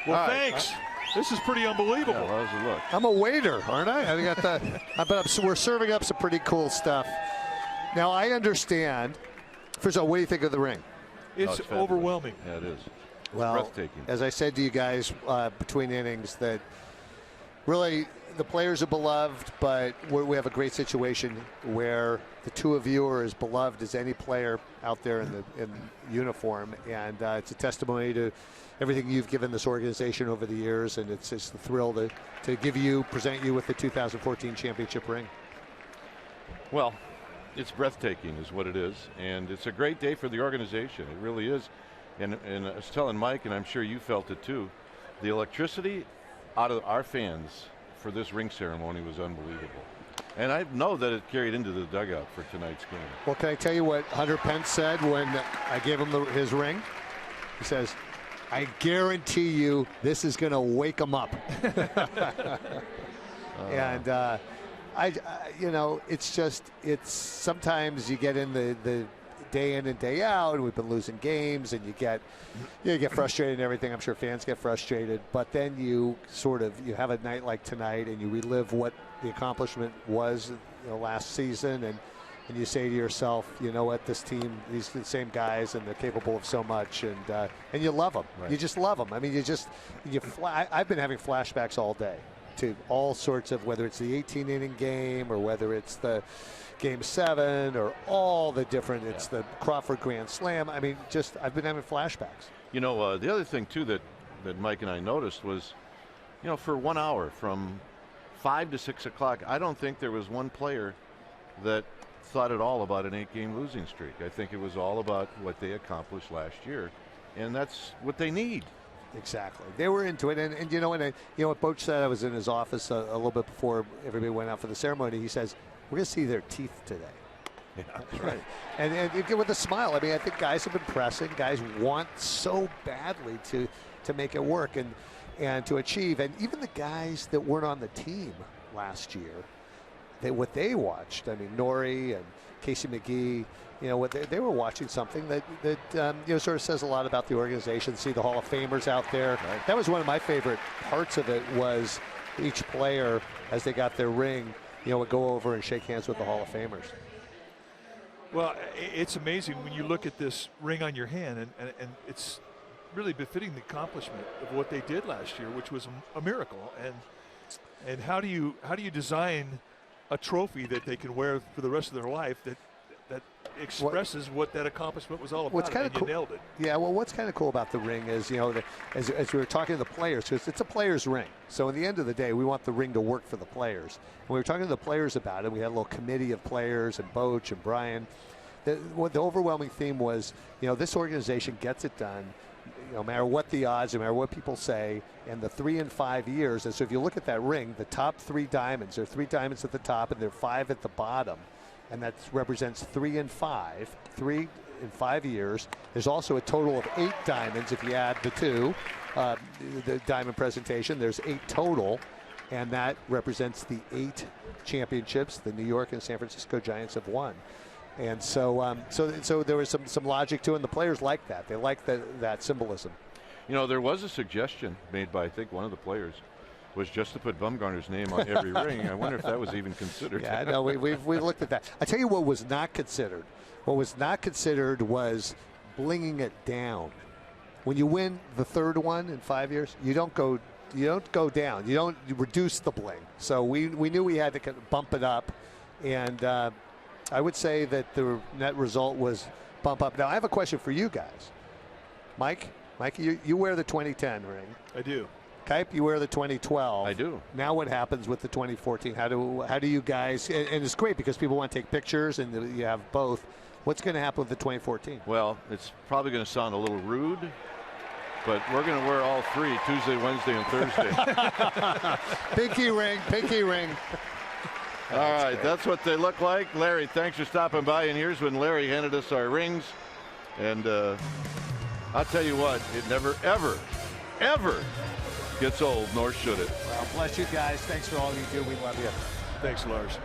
Well, thanks. This is pretty unbelievable. Yeah, well, how's it look? I'm a waiter, aren't I? I got the. But we're serving up some pretty cool stuff. Now I understand. First of all, what do you think of the ring? It's overwhelming. Yeah, it is. Well, breathtaking. As I said to you guys between innings, that really the players are beloved, but we have a great situation where the two of you are as beloved as any player out there in uniform, and it's a testimony to everything you've given this organization over the years, and it's just a thrill to present you with the 2014 championship ring. Well, it's breathtaking is what it is, and it's a great day for the organization. It really is. And I was telling Mike, and I'm sure you felt it too, the electricity out of our fans for this ring ceremony was unbelievable. And I know that it carried into the dugout for tonight's game. Well, can I tell you what Hunter Pence said when I gave him his ring? He says, I guarantee you this is going to wake him up. And you know, it's sometimes you get in the day in and day out, and we've been losing games, and you get frustrated and everything. I'm sure fans get frustrated, but then you have a night like tonight, and you relive what the accomplishment was last season, and you say to yourself, you know what, this team, these are the same guys, and they're capable of so much, and you love them. Right. You just love them. I mean, I've been having flashbacks all day to all sorts of, whether it's the 18-inning game or whether it's the Game 7 or all the different, it's the Crawford Grand Slam. I mean, I've been having flashbacks. You know, the other thing too that Mike and I noticed was, for 1 hour from 5 to 6 o'clock, I don't think there was one player that thought at all about an 8-game losing streak. I think it was all about what they accomplished last year, and that's what they need. Exactly. They were into it, and you know what Boch said. I was in his office a little bit before everybody went out for the ceremony. He says, "We're going to see their teeth today." Yeah, that's right. and with a smile. I mean, I think guys have been pressing. Guys want so badly to make it work and to achieve. And even the guys that weren't on the team last year, what they watched. I mean, Nori and Casey McGee. What they were watching something that sort of says a lot about the organization. See the Hall of Famers out there. Right. That was one of my favorite parts of it, was each player, as they got their ring, would go over and shake hands with the Hall of Famers. Well, it's amazing when you look at this ring on your hand, and it's really befitting the accomplishment of what they did last year, which was a miracle. And how do you design a trophy that they can wear for the rest of their life that expresses what that accomplishment was all about? What's kind of cool, you nailed it. Yeah, well, what's kind of cool about the ring is, as we were talking to the players, because it's a player's ring. So at the end of the day, we want the ring to work for the players. When we were talking to the players about it, we had a little committee of players, and Boch and Brian. The overwhelming theme was, this organization gets it done, no matter what the odds, no matter what people say, and the 3 and 5 years. And so if you look at that ring, the top 3 diamonds, there are 3 diamonds at the top, and there are 5 at the bottom. And that represents 3 and 5, 3 in 5 years. There's also a total of 8 diamonds if you add the 2, the diamond presentation. There's 8 total, and that represents the 8 championships the New York and San Francisco Giants have won. And so there was some logic to it, and the players like that. They like that symbolism. There was a suggestion made by, I think, one of the players, was just to put Bumgarner's name on every ring. I wonder if that was even considered. Yeah, no, we've looked at that. I tell you what was not considered. What was not considered was blinging it down. When you win the 3rd one in 5 years, you don't go down. You don't reduce the bling. So we knew we had to kind of bump it up, and I would say that the net result was bump up. Now I have a question for you guys. Mike, you wear the 2010 ring. I do. Kuiper, you wear the 2012. I do. Now what happens with the 2014? How do you guys, and it's great because people want to take pictures and you have both. What's going to happen with the 2014? Well, it's probably going to sound a little rude, but we're going to wear all 3 Tuesday, Wednesday, and Thursday. Pinky ring. All right, great. That's what they look like. Larry, thanks for stopping by. And here's when Larry handed us our rings. And I'll tell you what, it never, ever gets old, nor should it. Well, bless you guys. Thanks for all you do. We love you. Thanks, Lars.